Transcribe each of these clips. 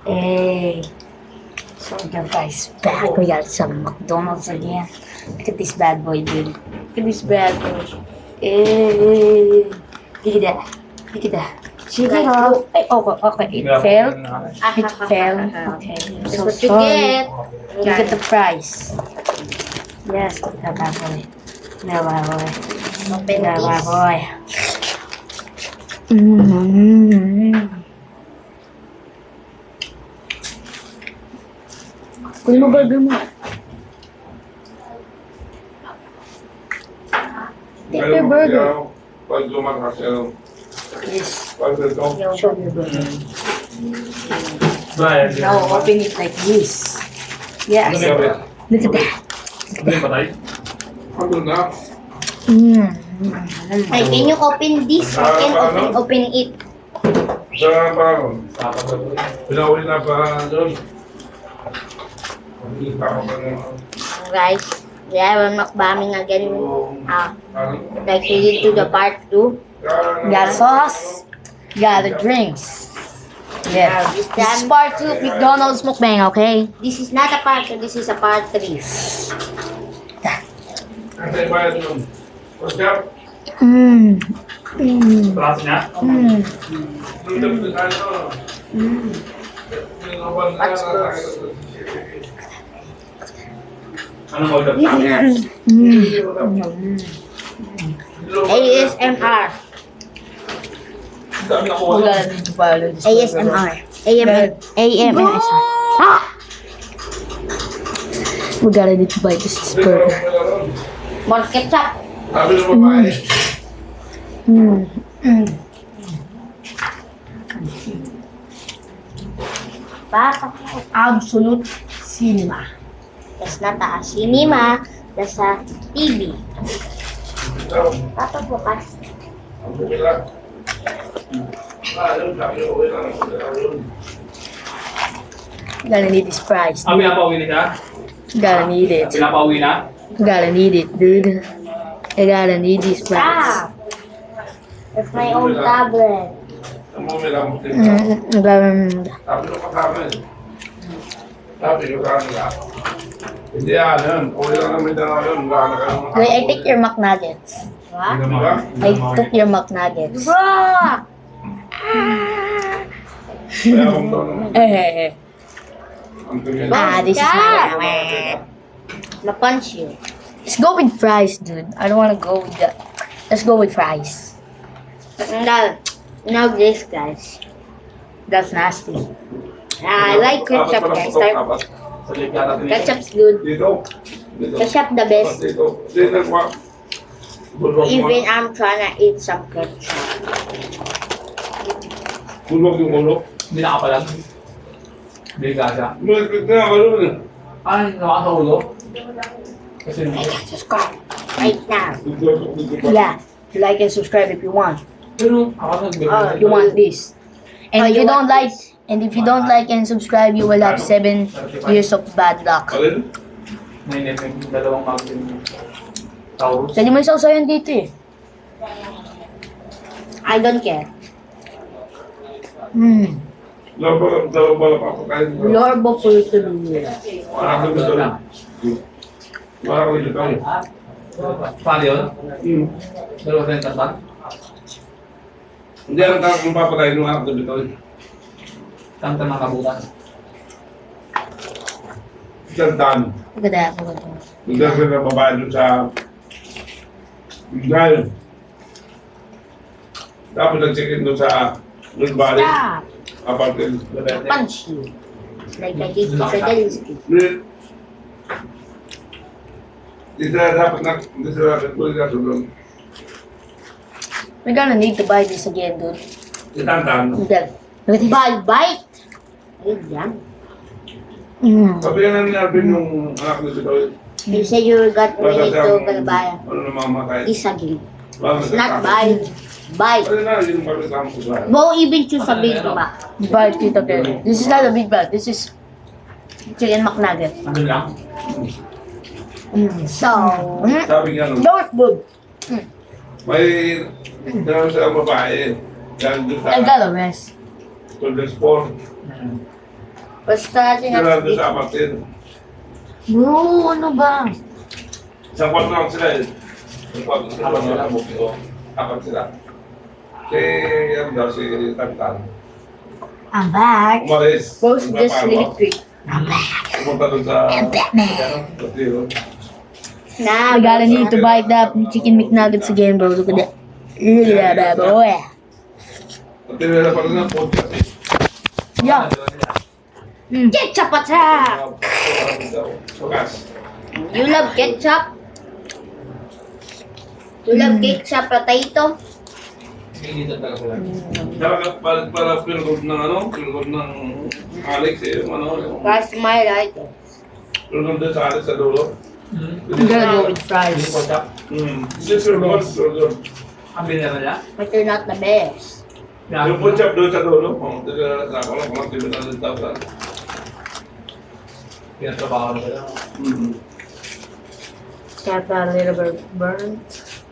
Hey. So guys, back we got some McDonald's again. Look at this bad boy, dude. Look at this bad boy. Hey. Look at that. Look at that. Check it out. Hey, okay. It fell. It fell. Okay. I'm That's so what you sorry. get. Look at the price. Yes, look at that boy. No, boy. Open No, this. boy. Mm-hmm. Kunin mo burger mo. Take your burger. Pag lumakas yan, Yes. pag ito, Show your burger. Brian, Now open it like this. Yes. Look at that. ano na? Hey, can you open this? I can open it. Sa parang, pinauwi na pa doon. Hindi pa ako pa Guys, we have a mukbang again. ano, Like we did to the part 2. Got sauce. Got the drinks. Yeah. This is part 2 of McDonald's mukbang, okay? This is not a part 2, this is a part 3. Ang tayo ba doon? What's up? Klase niya? Dito sa ano? What's this? Anong hold up? ASMR. Dami ako We wala. gotta need to follow this. ASMR. AMSR. Ah! We gotta need to buy this burger. More ketchup. Sabi ng babae. Baka. Absolute cinema. That's not a cinema. That's a TV. Papa bukas. Ang bumila. Ayun, sabi ko, uwi na lang. Gotta need this price. Ah, pinapauwi na siya? Gotta need it. Pinapauwi na? Gotta need it, dude. I gotta need this price. Ah! That's my own tablet. Ang bumila mo. Sabi ko kasama eh. Sabi ko sa kanila. Hindi yun. Uwi lang namin dalawa yun. Wala na kayo. Wait, I take your McNuggets. What? I took your McNuggets. Bro! Kaya akong doon. Eh, Ang tingin. this is my. Na-punch you. Let's go with fries, dude. I don't wanna go with the. Let's go with fries. Now this, guys. That's nasty. I like ketchup, guys. Sa lip yata din. Ketchup's good. Dito. Dito. Ketchup the best. Dito. Dito. Bulwag mo. Even I'm trying to eat some ketchup. Bulwag yung ulo. Hindi nakapalag. Biga siya. Malagkit na ako doon eh. Ay, nakasa ulo. Kasi Subscribe right now. Yeah, like and subscribe if you want. pero nakasa You want this. And if you don't like, and subscribe, you will have 7 years of bad luck. Alin? may dalawang magazine. Taurus. Dali mo yung sausayan dito eh. I don't care. Dalawa ba na papakain mo? Lorbo for tuloy. Wala ka dito lang. Wala ka dito lang. Paano yun? Dalawa sa yung tatlan? Hindi ang tawag mong papakain mo ako dito. Kanta ng kabutan. Santan. Look at that. Look at that. Bigla ka na babae doon sa... Bigla. Tapos nag-check-in doon sa... North Valley. Stop. Apartment. Punch you. Like I did to Federici. Dito na dapat na... Dito na dapat ko na doon. We're gonna need to buy this again, dude. Santan. Look at this. Bite. Ayun yan. Sabi ka na ni Alvin yung anak na dito. You say you got ready to Galbaya. Ano na mamatay? This again. Wala It's not bite. Bite. Ano na yung pagkakama ko sa... Bo even choose a big ba? Buy it again. This is not a big bag. This is chicken McNugget. Ano lang? So, Sabi nga nung... Don't good. May... Dahil sa babae. Dahil doon sa... I got a mess. Children's Sport. Basta Sila doon sa apartin. Bro, ano ba? Isang kwarto lang sila eh. Isang kwarto sila. Apat sila. Apat sila. Si, yan daw, si Kapitan. I'm back. Umalis. Both just electric. Pumunta doon sa... Batman. Patiro. I gotta need to buy that chicken McNuggets again, bro. Look at that. Look at that, boy. Patiro na pala ng podcast eh. Yeah. Ketchup attack! Bukas. You love ketchup? You love ketchup potato? Pinitan talaga sila. Para pilgod ng ano? Pilgod ng Alex eh. Yung ano? Yung That's my right. pilgod din sa Alex sa dulo. I'm gonna go with Hindi fries. po siya. Yung pilgod. Ang binira niya. But you're not the best. Yung punchap doon sa dulo. Kung sa ako lang, kung tinutan din tao sa... Pinatrabaho na sila. Got that little bit burnt.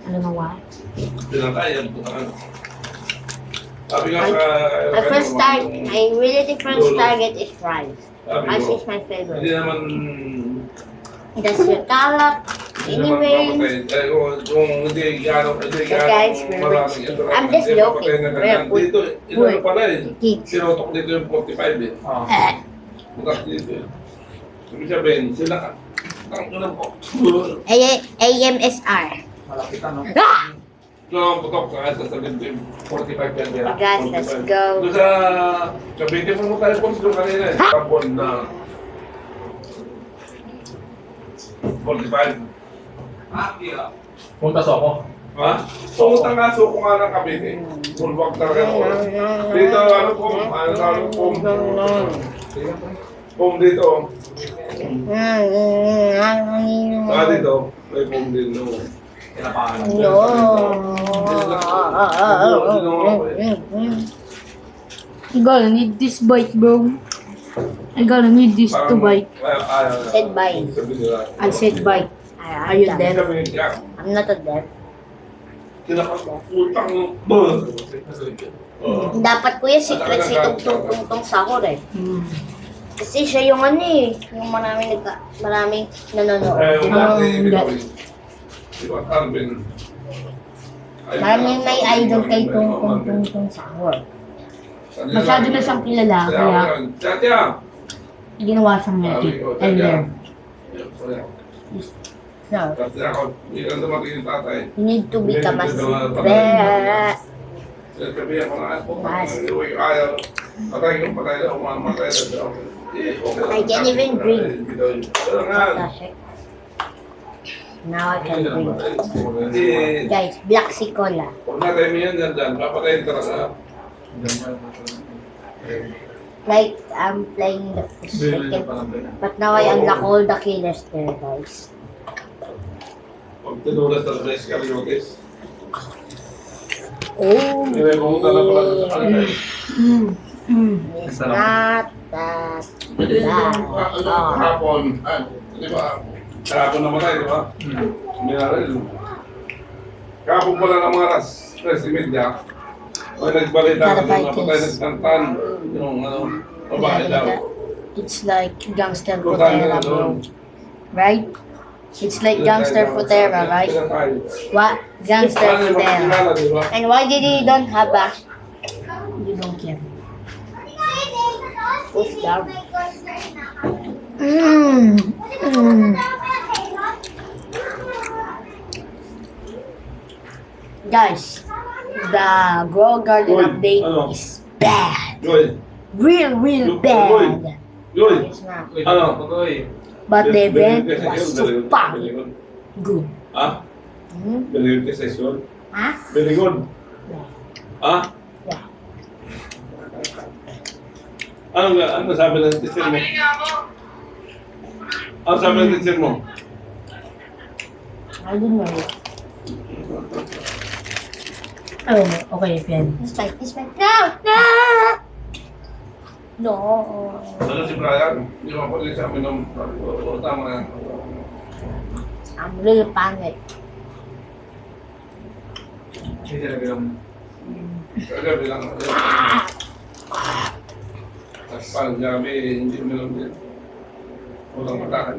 I don't know why. Pinakayan. Sabi nga My first target, my really first target is fries. Fries is my Hindi favorite. naman... That's your kalat. Anyway, Kung hindi gano'n, guys, maraming ito. I'm just joking. We're Dito, ito na pala eh. kids. Sinutok dito yung 45 eh. Oo. Bukas dito eh. Sabi sabihin, sila ang unang po. AMSR. Malapit ano. Ito ang putok sa 17. 45 yan dira. Guys, let's go. Doon sa Cavite mo tayo po doon kanina eh. Tapon na 45. Punta sa ako. Ha? Pumunta nga suko nga ng Cavite. Bulwag talaga ako. Dito ano po, pom dito. Saka dito, may pom din no. Tinapakan. No. I gotta need this bite, bro. I gotta need this to bite. Said bye. I said bite. Are you dead? I'm not a deaf. Kinakaputang ng bird. Dapat kuya secret si tong sahur eh. Kasi siya yung ano eh, yung maraming nanonood. Maraming may idol kay tong sahur. Masyado na siyang kilala, kaya ginawa siyang edit. And there. No, Kasi ako, hindi lang dumating yung tatay. you need to become a secret. Sabihan ko na, uwi ayaw. Patay yung patay na, umamatay na siya. I can't even drink. Ano nga? Now I can drink. Hindi, Guys, black sea cola. huwag natin mo yan dyan, papatayin talaga. Like, I'm playing the second. But now I unlock all the killers there, guys. Pag tinulas na sa Iscariotes. Oh, Hindi, pumunta na pala sa kanila. it's not that bad. Hapon, di ba? Kahapon namatay, di ba? Minaril. Kahapon pala ng mga alas 13:30. May nagbalita na napatay nagtantan. Yung ano, babae daw. It's like gangster Kung saan Futera, na doon. bro. Right? It's like gangster Futera, right? What? Gangster Futera. And why did he don't have a You don't care. push down? Guys, the Grow Garden Uy, update ano? is bad. Yoy, Real bad. Yoy, It's not. ano? But the event Believe ka sa was yun, so believe- fucking believe yun. good. Ha? Hmm? Believe ka sa yun? Ha? Very good. Ha? Yeah. Ano sabi ng teacher mo? Ano sabi ng teacher mo? I don't know. Oh, okay, friend. This fight. No! No! No. Ano si Brian? Di ba pwede sa amin ng tama yan? I'm really panic. Kagabi lang. Tapos parang gabi, hindi mo lang din. Walang matakan.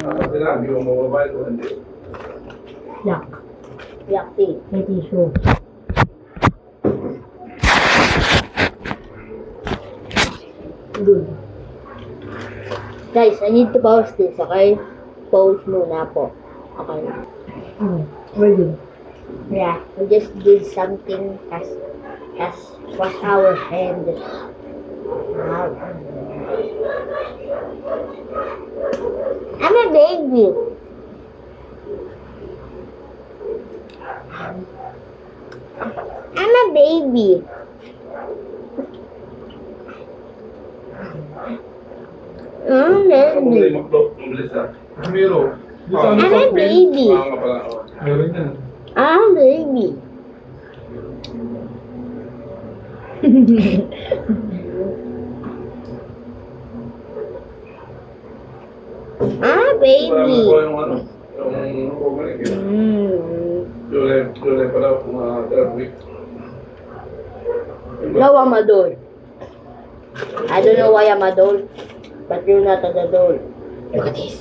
Kasi na, hindi mo mababayad o hindi. Yak. Yaki. May tissue. Good. Guys, I need to pause this, okay? Pause muna po. Okay. Very good. Yeah, we just did something as wash our hand. I'm a baby. I'm a baby. I'm a Ako muna baby. yung makdo. Mabilis ah. Miro. I'm a baby. Mga nga pala. oh. Meron yan. I'm a baby. I'm a Wala baby. mo yung ano. Yung bumalik yun. July pala, mga third week. No, I'm a doll. I don't know why I'm a doll, but you're not a doll. Look at this.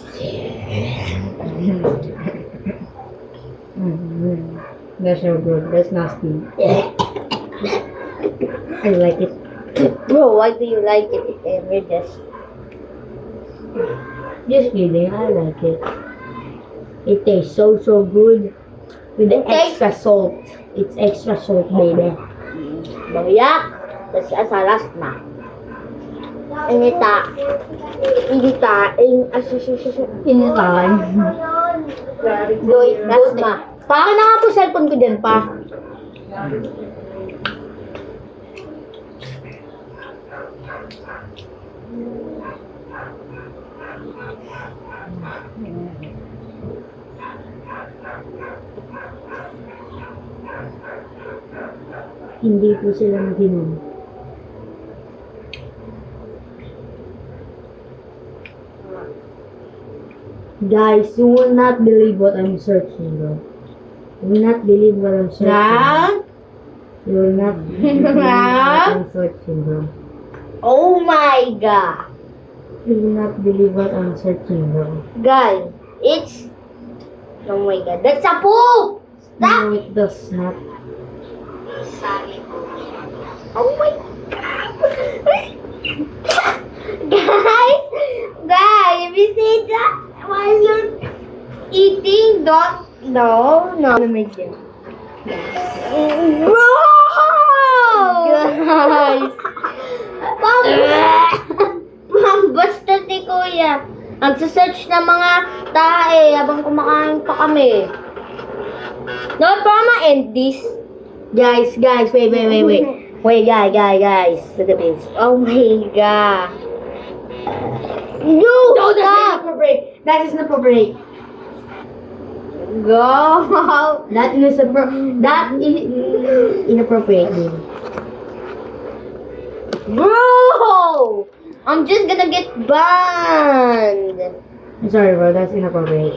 That's so good. That's nasty. Yeah. I like it. Bro, why do you like it? We're Just kidding. I like it. It tastes so good with the It tastes- extra salt. It's extra salt, baby. Bangyak. That's a last na. Inita. Pinitaan. Doy, rasma. Para na nga po cellphone ko din pa. Hindi po sila maginom. Guys, you will not believe what I'm searching, bro. You will not believe what I'm searching. You will not believe what I'm searching, bro. Oh my god. You will not believe what I'm searching, bro. Guys, it's... Oh my god, that's a poop! Stop! No, it does not. Oh my guys, if you see that while you're eating, don't, no, Let me get. bro! Guys! Basta ni Kuya. Nagsasearch ng mga tae habang kumakain pa kami. No, para ma-end this. Guys, wait. Wait, guys. Look at this. Oh my god. No, No, that's stop! inappropriate. That is inappropriate. Go! That is inappropriate. Dude. Bro! I'm just gonna get banned. I'm sorry, bro. That's inappropriate.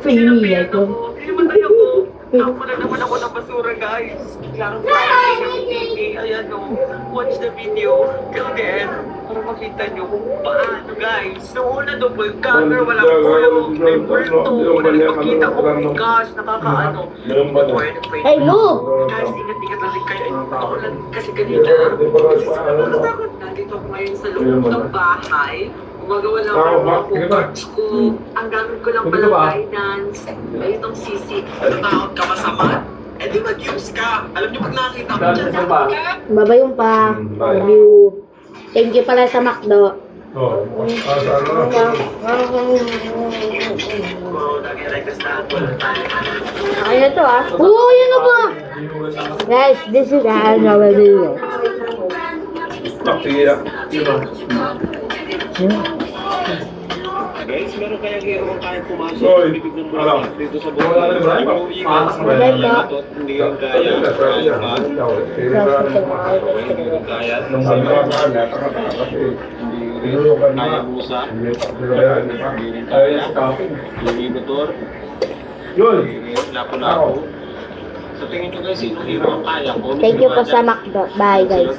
Free me, Jacob. Himatay ako. Nakuha na naman ako ng basura, guys. Kailangan ko ng TV. Ayan o. Watch the video. Till the end. Para makita nyo kung paano, guys. Noong una, double cover. Walang kulong. Number 2. Wala nagpakita ko. Gosh, nakakaano. Hey, look! Guys, ingat-ingat lang din kayo. Ako lang kasi kanina. Nandito ako ngayon sa loob ng bahay. Gumagawa lang ako ng mga homeworks ko. Ang gamit ko lang Pwede palang ba? guidance. Ay, itong sisi. Natakot ka masama. Eh di mag-use ka. Alam niyo pag nakita ko dyan sa ba? Babayong pa. Love you. Thank you pala sa McDo. Oo. Ano? Wow, nag-requestahan ko lang tayo. Ano to ah? Oh, yun na ba? Guys, this is our video. Sige ah. Guys, meron kayang hero kaya pumasok Oy, sa bibig ng alam. mga dito sa Wala na ba? Uuwi ka Ah, sa wala mga na. ito at hindi yung kaya. Kaya Nung pagkakaan, nakakatakas kasi. kaya busa, hindi rin kaya, hindi motor, Yun! hindi lapo-lapo. Sa tingin nyo guys, sino hero ang kaya? Comment Thank you po nyo nga sa dyan. McDo. Bye guys.